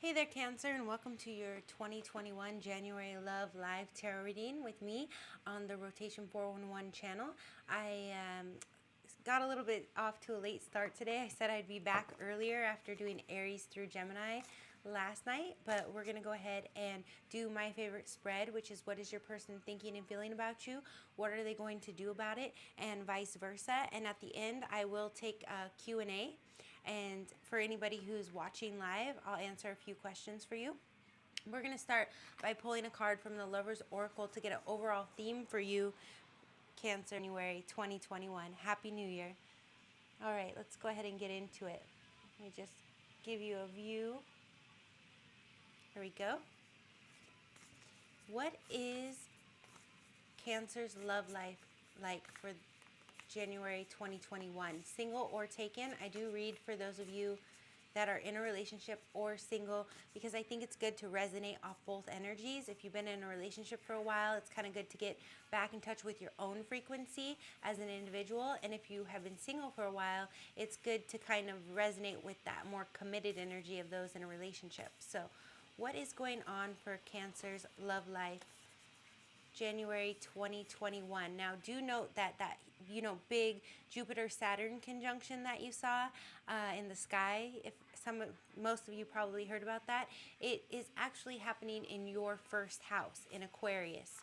Hey there, Cancer, and welcome to your 2021 January Love Live Tarot reading with me on the Rotation 411 channel. I got a little bit off to a late start today. I said I'd be back earlier after doing Aries through Gemini last night, but we're going to go ahead and do my favorite spread, which is what is your person thinking and feeling about you? What are they going to do about it? And vice versa. And at the end, I will take a Q&A. And for anybody who's watching live, I'll answer a few questions for you. We're going to start by pulling a card from the Lover's Oracle to get an overall theme for you, Cancer, January 2021. Happy New Year. All right, let's go ahead and get into it. Let me just give you a view. Here we go. What is Cancer's love life like for January 2021? Single or taken? I do read for those of you that are in a relationship or single because I think it's good to resonate off both energies. If you've been in a relationship for a while, it's kind of good to get back in touch with your own frequency as an individual. And if you have been single for a while, it's good to kind of resonate with that more committed energy of those in a relationship. So what is going on for Cancer's love life January 2021? Now, do note that big Jupiter-Saturn conjunction that you saw in the sky, most of you probably heard about that, it is actually happening in your first house in Aquarius.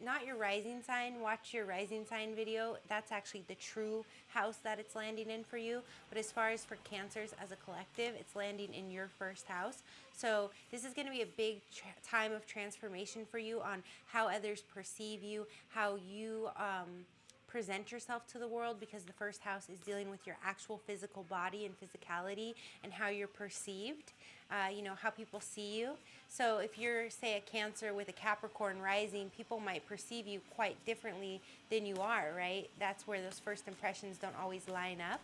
Not your rising sign. Watch your rising sign video. That's actually the true house that it's landing in for you. But as far as for Cancers as a collective, it's landing in your first house. So this is going to be a big time of transformation for you on how others perceive you, how you present yourself to the world, because the first house is dealing with your actual physical body and physicality and how you're perceived, how people see you. So if you're, say, a Cancer with a Capricorn rising, people might perceive you quite differently than you are, right? That's where those first impressions don't always line up.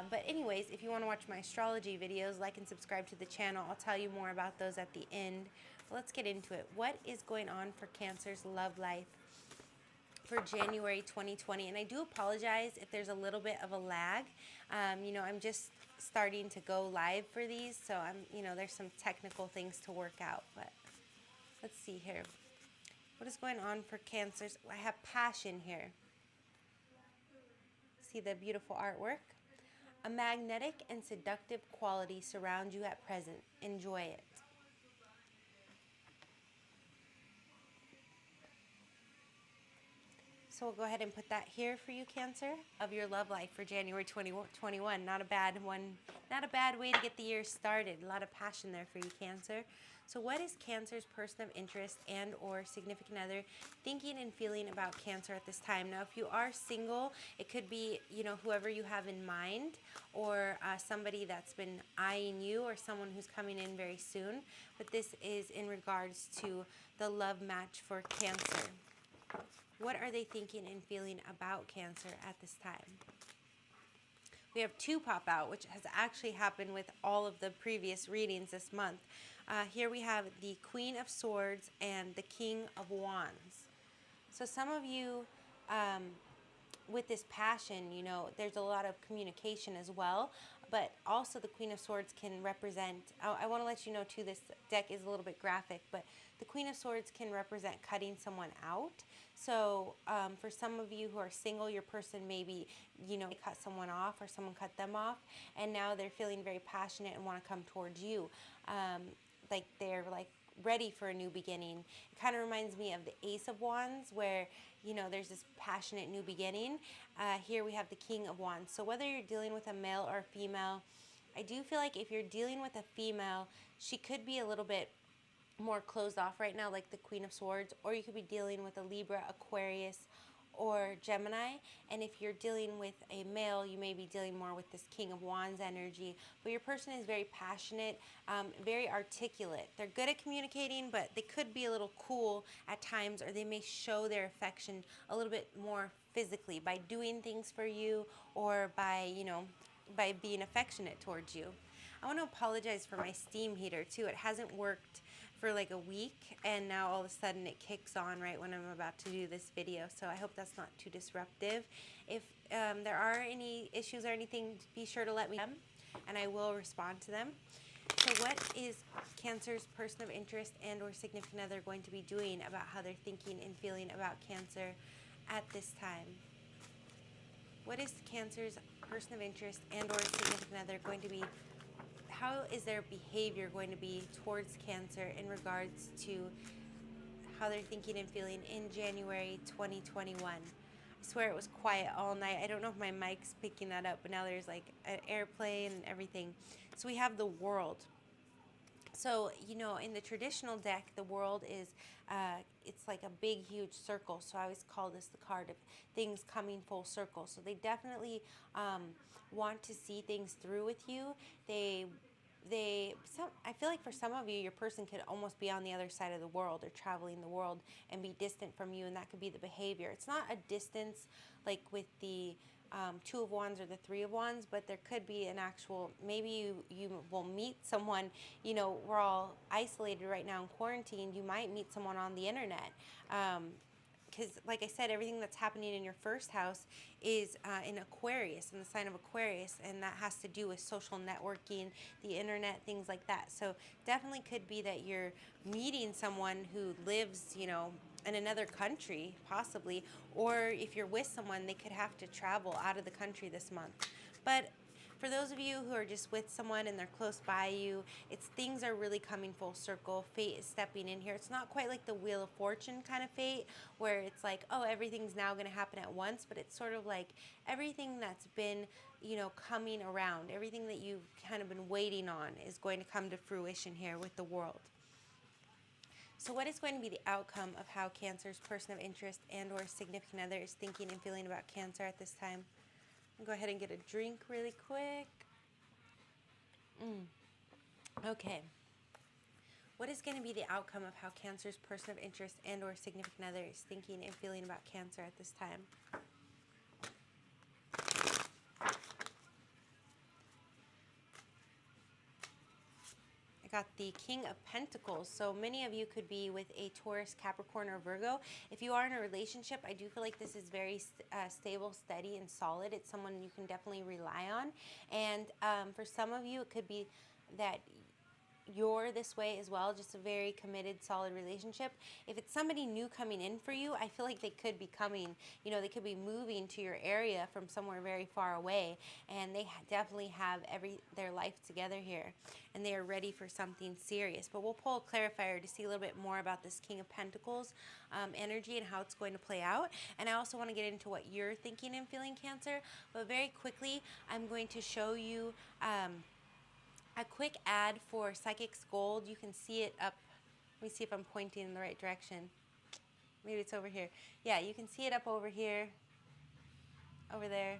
But anyways, if you want to watch my astrology videos, like and subscribe to the channel. I'll tell you more about those at the end. But let's get into it. What is going on for Cancer's love life for January 2020? And I do apologize if there's a little bit of a lag. I'm just starting to go live for these, so there's some technical things to work out. But let's see here. What is going on for Cancers? I have passion here. See the beautiful artwork? A magnetic and seductive quality surrounds you at present. Enjoy it. So we'll go ahead and put that here for you, Cancer, of your love life for January 2021. Not a bad one. Not a bad way to get the year started. A lot of passion there for you, Cancer. So what is Cancer's person of interest and or significant other thinking and feeling about Cancer at this time? Now, if you are single, it could be, whoever you have in mind, or somebody that's been eyeing you, or someone who's coming in very soon. But this is in regards to the love match for Cancer. What are they thinking and feeling about Cancer at this time? We have two pop out, which has actually happened with all of the previous readings this month. Here we have the Queen of Swords and the King of Wands. So some of you, with this passion, there's a lot of communication as well, but also the Queen of Swords can represent, I want to let you know too, this deck is a little bit graphic, but the Queen of Swords can represent cutting someone out. So for some of you who are single, your person maybe, cut someone off or someone cut them off, and now they're feeling very passionate and want to come towards you. Like they're like ready for a new beginning. It kind of reminds me of the Ace of Wands, where there's this passionate new beginning. Here we have the King of Wands. So whether you're dealing with a male or a female, I do feel like if you're dealing with a female, she could be a little bit more closed off right now, like the Queen of Swords, or you could be dealing with a Libra, Aquarius, or Gemini. And if you're dealing with a male, you may be dealing more with this King of Wands energy. But your person is very passionate, very articulate. They're good at communicating, but they could be a little cool at times, or they may show their affection a little bit more physically by doing things for you, or by, by being affectionate towards you. I want to apologize for my steam heater too. It hasn't worked for like a week, and now all of a sudden it kicks on right when I'm about to do this video. So I hope that's not too disruptive. If there are any issues or anything, be sure to let me know, and I will respond to them. So what is Cancer's person of interest and or significant other going to be doing about how they're thinking and feeling about Cancer at this time? What is Cancer's person of interest and or significant other going to be, how is their behavior going to be towards Cancer in regards to how they're thinking and feeling in January 2021? I swear it was quiet all night. I don't know if my mic's picking that up, but now there's like an airplane and everything. So we have the world. So, you know, in the traditional deck, the world is, it's like a big, huge circle. So I always call this the card of things coming full circle. So they definitely want to see things through with you. I feel like for some of you, your person could almost be on the other side of the world or traveling the world and be distant from you, and that could be the behavior. It's not a distance like with the Two of Wands or the Three of Wands, but there could be an actual, maybe you will meet someone, you know, we're all isolated right now in quarantine, you might meet someone on the internet. Because like I said, everything that's happening in your first house is in Aquarius, in the sign of Aquarius, and that has to do with social networking, the internet, things like that. So definitely could be that you're meeting someone who lives, you know, in another country, possibly, or if you're with someone, they could have to travel out of the country this month. But for those of you who are just with someone and they're close by you, it's things are really coming full circle. Fate is stepping in here. It's not quite like the Wheel of Fortune kind of fate where it's like, oh, everything's now going to happen at once, but it's sort of like everything that's been, you know, coming around, everything that you've kind of been waiting on is going to come to fruition here with the world. So what is going to be the outcome of how Cancer's person of interest and or significant other is thinking and feeling about Cancer at this time? I'll go ahead and get a drink really quick. Okay. What is going to be the outcome of how Cancer's person of interest and or significant other is thinking and feeling about Cancer at this time? I got the King of Pentacles. So many of you could be with a Taurus, Capricorn, or Virgo. If you are in a relationship, I do feel like this is very stable, steady, and solid. It's someone you can definitely rely on. And for some of you, it could be that you're this way as well, just a very committed, solid relationship. If it's somebody new coming in for you, I feel like they could be coming, you know, they could be moving to your area from somewhere very far away, and they definitely have their life together here, and they are ready for something serious. But we'll pull a clarifier to see a little bit more about this King of Pentacles energy and how it's going to play out. And I also want to get into what you're thinking and feeling, Cancer. But very quickly, I'm going to show you a quick ad for Psychics Gold. You can see it up. Let me see if I'm pointing in the right direction. Maybe it's over here. Yeah, you can see it up over here. Over there.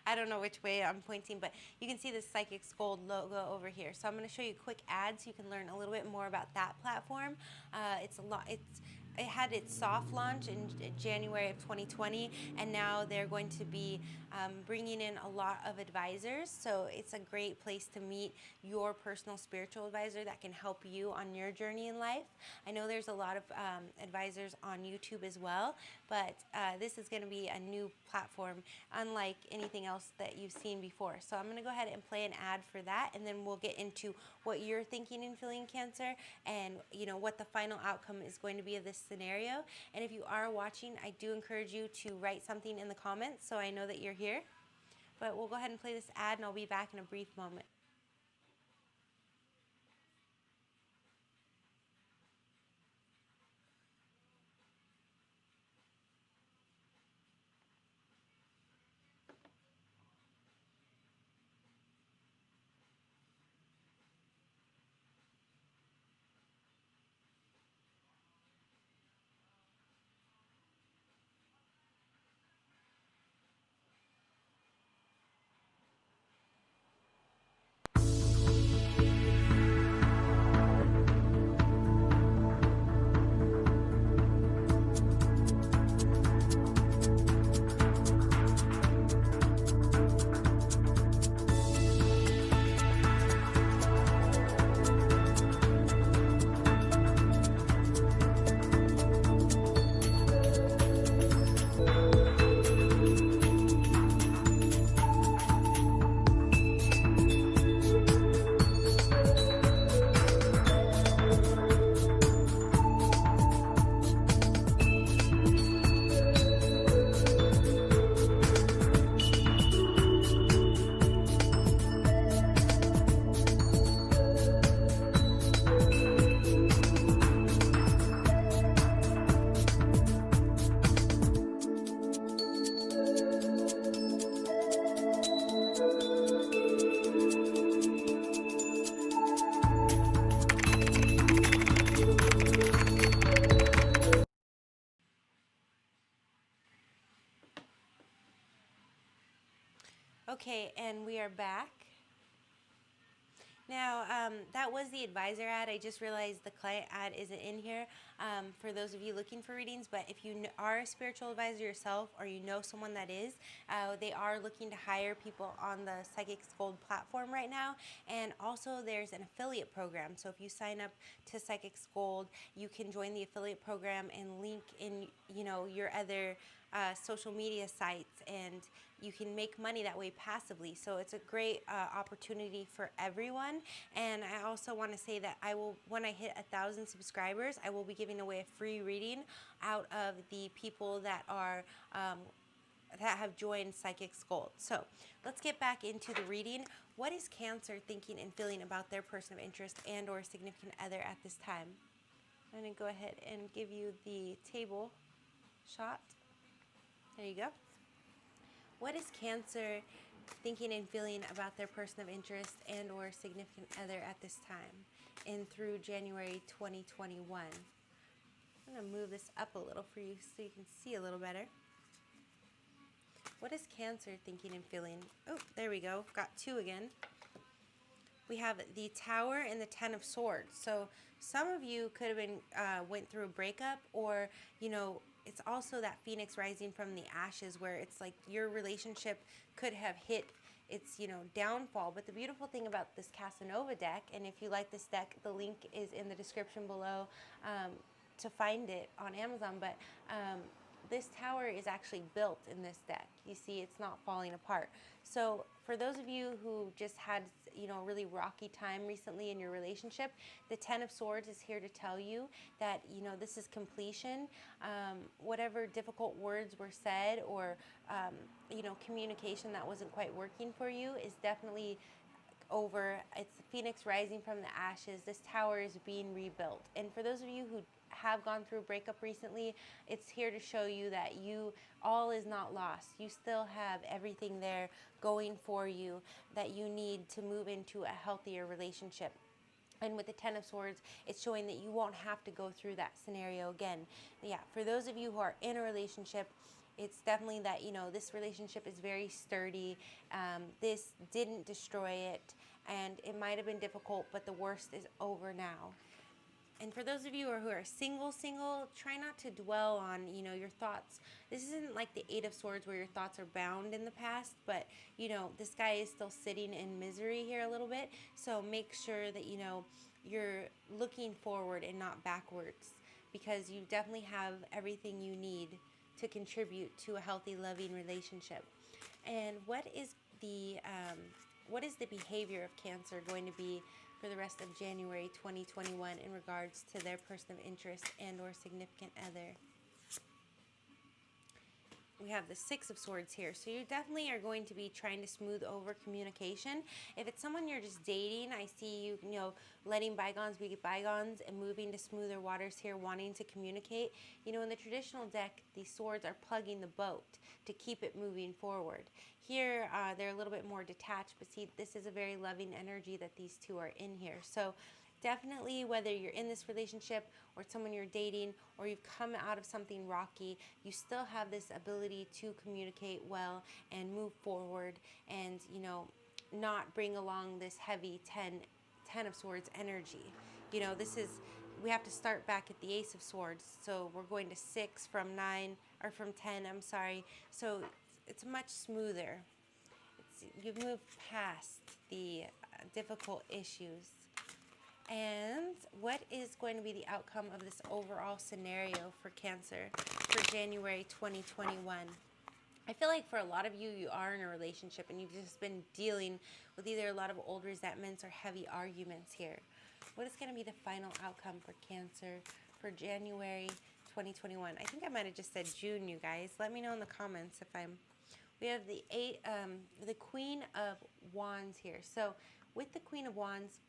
I don't know which way I'm pointing, but you can see the Psychics Gold logo over here. So I'm going to show you a quick ad so you can learn a little bit more about that platform. It had its soft launch in January of 2020, and now they're going to be bringing in a lot of advisors. So it's a great place to meet your personal spiritual advisor that can help you on your journey in life. I know there's a lot of advisors on YouTube as well, but this is going to be a new platform, unlike anything else that you've seen before. So I'm going to go ahead and play an ad for that, and then we'll get into what you're thinking and feeling, Cancer, and you know what the final outcome is going to be of this scenario. And if you are watching, I do encourage you to write something in the comments so I know that you're here. But we'll go ahead and play this ad, and I'll be back in a brief moment. Okay, and we are back. Now, that was the advisor ad. I just realized the client ad isn't in here for those of you looking for readings, but if you are a spiritual advisor yourself or you know someone that is, they are looking to hire people on the Psychics Gold platform right now. And also there's an affiliate program. So if you sign up to Psychics Gold, you can join the affiliate program and link in, your other social media sites, and you can make money that way passively. So it's a great opportunity for everyone. And I also want to say that when I hit 1,000 subscribers, I will be giving away a free reading out of the people that are that have joined Psychics Gold. So let's get back into the reading. What is Cancer thinking and feeling about their person of interest and or significant other at this time? I'm going to go ahead and give you the table shot. There you go. What is Cancer thinking and feeling about their person of interest and or significant other at this time and through January 2021? I'm going to move this up a little for you so you can see a little better. What is Cancer thinking and feeling? Oh, there we go. Got two again. We have the Tower and the Ten of Swords. So some of you could have been went through a breakup, or it's also that phoenix rising from the ashes, where it's like your relationship could have hit its downfall. But the beautiful thing about this Casanova deck, and if you like this deck, the link is in the description below to find it on Amazon. But this tower is actually built in this deck. You see, it's not falling apart. So for those of you who just had a really rocky time recently in your relationship, the Ten of Swords is here to tell you that this is completion. Whatever difficult words were said, or communication that wasn't quite working for you, is definitely over. It's the phoenix rising from the ashes. This tower is being rebuilt. And for those of you who have gone through a breakup recently, it's here to show you that all is not lost. You still have everything there going for you that you need to move into a healthier relationship. And with the Ten of Swords, it's showing that you won't have to go through that scenario again. Yeah, for those of you who are in a relationship, it's definitely that, this relationship is very sturdy. This didn't destroy it, and it might have been difficult, but the worst is over now. And for those of you who are single, try not to dwell on, your thoughts. This isn't like the Eight of Swords where your thoughts are bound in the past, but, this guy is still sitting in misery here a little bit. So make sure that, you're looking forward and not backwards, because you definitely have everything you need to contribute to a healthy, loving relationship. And what is the behavior of Cancer going to be for the rest of January 2021 in regards to their person of interest and or significant other? We have the Six of Swords here. So you definitely are going to be trying to smooth over communication. If it's someone you're just dating, I see you, letting bygones be bygones and moving to smoother waters here, wanting to communicate. In the traditional deck, these swords are plugging the boat to keep it moving forward. Here, they're a little bit more detached, but see, this is a very loving energy that these two are in here. So definitely, whether you're in this relationship or someone you're dating, or you've come out of something rocky, you still have this ability to communicate well and move forward, and not bring along this heavy ten of Swords energy. We have to start back at the Ace of Swords, so we're going to 6 from 9, or from 10, I'm sorry. So it's much smoother. You've moved past the difficult issues. And what is going to be the outcome of this overall scenario for Cancer for January 2021? I feel like for a lot of you, you are in a relationship and you've just been dealing with either a lot of old resentments or heavy arguments here. What is going to be the final outcome for Cancer for January 2021? I think I might have just said June, you guys. Let me know in the comments if I'm... We have the Queen of Wands here. So with the Queen of Wands,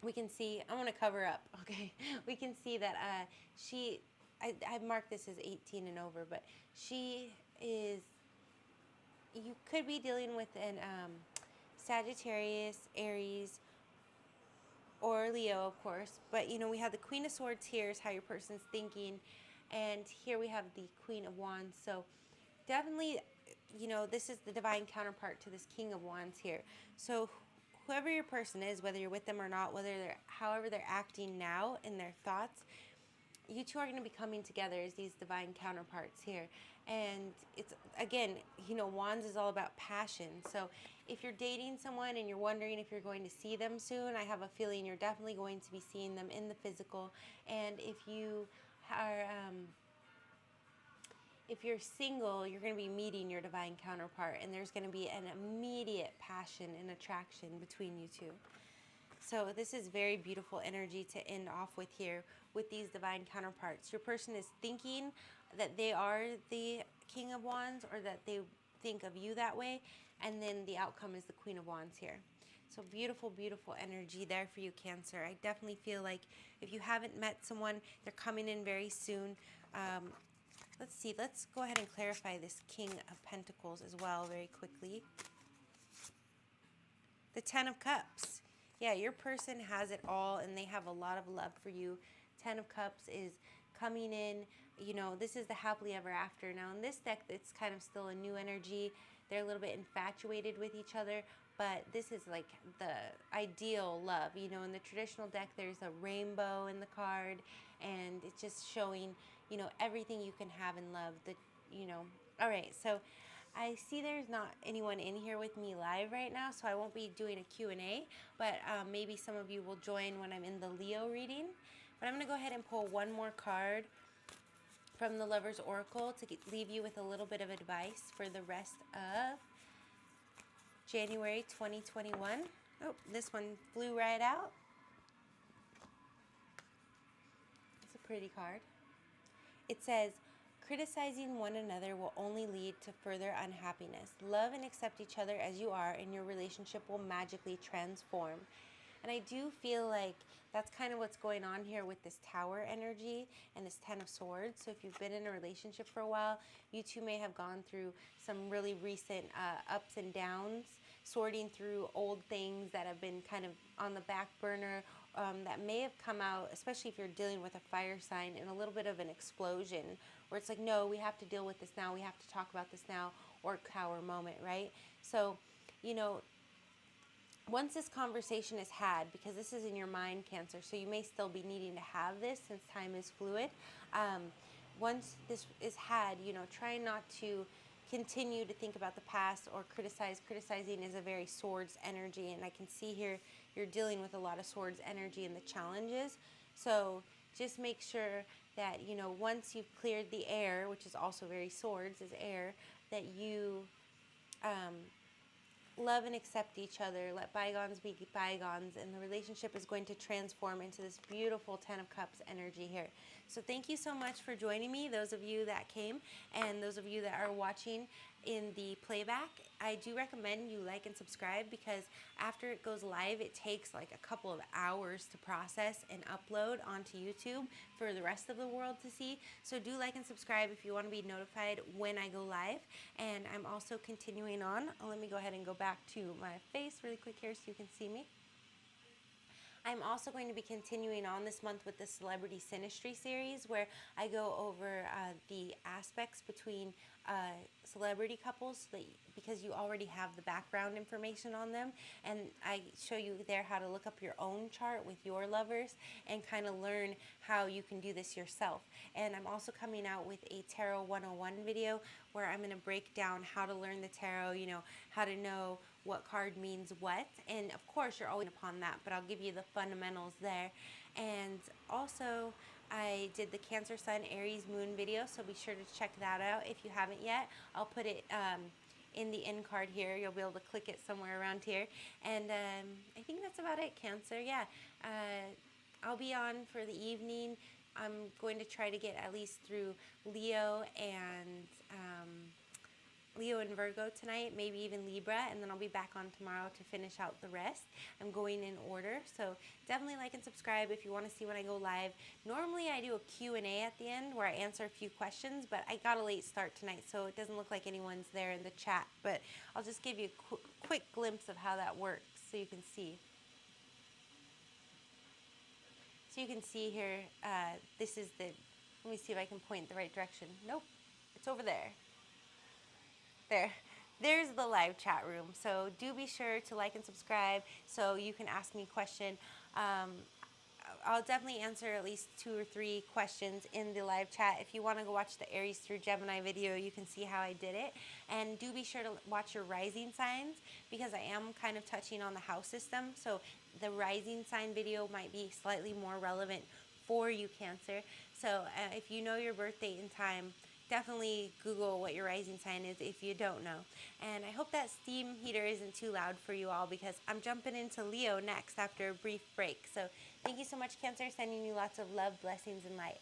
we can see, I want to cover up, okay? We can see that I marked this as 18 and over, but she is, you could be dealing with an Sagittarius, Aries, or Leo, of course. But, we have the Queen of Swords here is how your person's thinking. And here we have the Queen of Wands. So definitely you know, this is the divine counterpart to this King of Wands here. So whoever your person is, whether you're with them or not, however they're acting now in their thoughts, you two are going to be coming together as these divine counterparts here. And it's, again, you know, Wands is all about passion. So if you're dating someone and you're wondering if you're going to see them soon, I have a feeling you're definitely going to be seeing them in the physical. And if you're single, you're going to be meeting your divine counterpart, and there's going to be an immediate passion and attraction between you two. So this is very beautiful energy to end off with here with these divine counterparts. Your person is thinking that they are the King of Wands, or that they think of you that way, and then the outcome is the Queen of Wands here. So beautiful, beautiful energy there for you, Cancer. I definitely feel like if you haven't met someone, they're coming in very soon. Let's see, let's go ahead and clarify this King of Pentacles as well very quickly. The Ten of Cups. Yeah, your person has it all, and they have a lot of love for you. Ten of Cups is coming in. You know, this is the happily ever after. Now, in this deck, it's kind of still a new energy. They're a little bit infatuated with each other, but this is like the ideal love. You know, in the traditional deck, there's a rainbow in the card, and it's just showing, you know, everything you can have in love. All right, so I see there's not anyone in here with me live right now, so I won't be doing a Q&A, but maybe some of you will join when I'm in the Leo reading. But I'm going to go ahead and pull one more card from the Lover's Oracle to leave you with a little bit of advice for the rest of January 2021. Oh, this one flew right out. It's a pretty card. It says, criticizing one another will only lead to further unhappiness. Love and accept each other as you are, and your relationship will magically transform. And I do feel like that's kind of what's going on here with this Tower energy and this Ten of Swords. So if you've been in a relationship for a while, you two may have gone through some really recent ups and downs, sorting through old things that have been kind of on the back burner, that may have come out, especially if you're dealing with a fire sign, in a little bit of an explosion, where it's like, no, we have to deal with this now, we have to talk about this now, or Tower moment, right? So, you know, once this conversation is had, because this is in your mind, Cancer, so you may still be needing to have this since time is fluid. Once this is had, you know, try not to continue to think about the past or criticize. Criticizing is a very swords energy, and I can see here you're dealing with a lot of swords energy in the challenges. So just make sure that, you know, once you've cleared the air, which is also very swords, is air, that you love and accept each other, let bygones be bygones, and the relationship is going to transform into this beautiful Ten of Cups energy here. So thank you so much for joining me, those of you that came, and those of you that are watching in the playback. I do recommend you like and subscribe, because after it goes live, it takes like a couple of hours to process and upload onto YouTube for the rest of the world to see. So do like and subscribe if you want to be notified when I go live. And I'm also continuing on. Let me go ahead and go back to my face really quick here so you can see me. I'm also going to be continuing on this month with the Celebrity Synastry series, where I go over the aspects between celebrity couples, because you already have the background information on them, and I show you there how to look up your own chart with your lovers and kind of learn how you can do this yourself. And I'm also coming out with a Tarot 101 video where I'm going to break down how to learn the tarot, you know, how to know what card means what, and of course you're always upon that, but I'll give you the fundamentals there. And also I did the Cancer Sun Aries Moon video, so be sure to check that out if you haven't yet. I'll put it in the end card here. You'll be able to click it somewhere around here. And I think that's about it, Cancer. Yeah, I'll be on for the evening. I'm going to try to get at least through Leo and Virgo tonight, maybe even Libra, and then I'll be back on tomorrow to finish out the rest. I'm going in order, so definitely like and subscribe if you want to see when I go live. Normally I do a Q&A at the end where I answer a few questions, but I got a late start tonight, so it doesn't look like anyone's there in the chat, but I'll just give you a quick glimpse of how that works so you can see. So you can see here, this is the, let me see if I can point the right direction. Nope, it's over there. There's the live chat room. So do be sure to like and subscribe so you can ask me a question. I'll definitely answer at least 2 or 3 questions in the live chat. If you want to go watch the Aries through Gemini video, you can see how I did it. And do be sure to watch your rising signs, because I am kind of touching on the house system. So the rising sign video might be slightly more relevant for you, Cancer. So if you know your birth date and time, definitely Google what your rising sign is if you don't know. And I hope that steam heater isn't too loud for you all, because I'm jumping into Leo next after a brief break. So thank you so much, Cancer. Sending you lots of love, blessings, and light.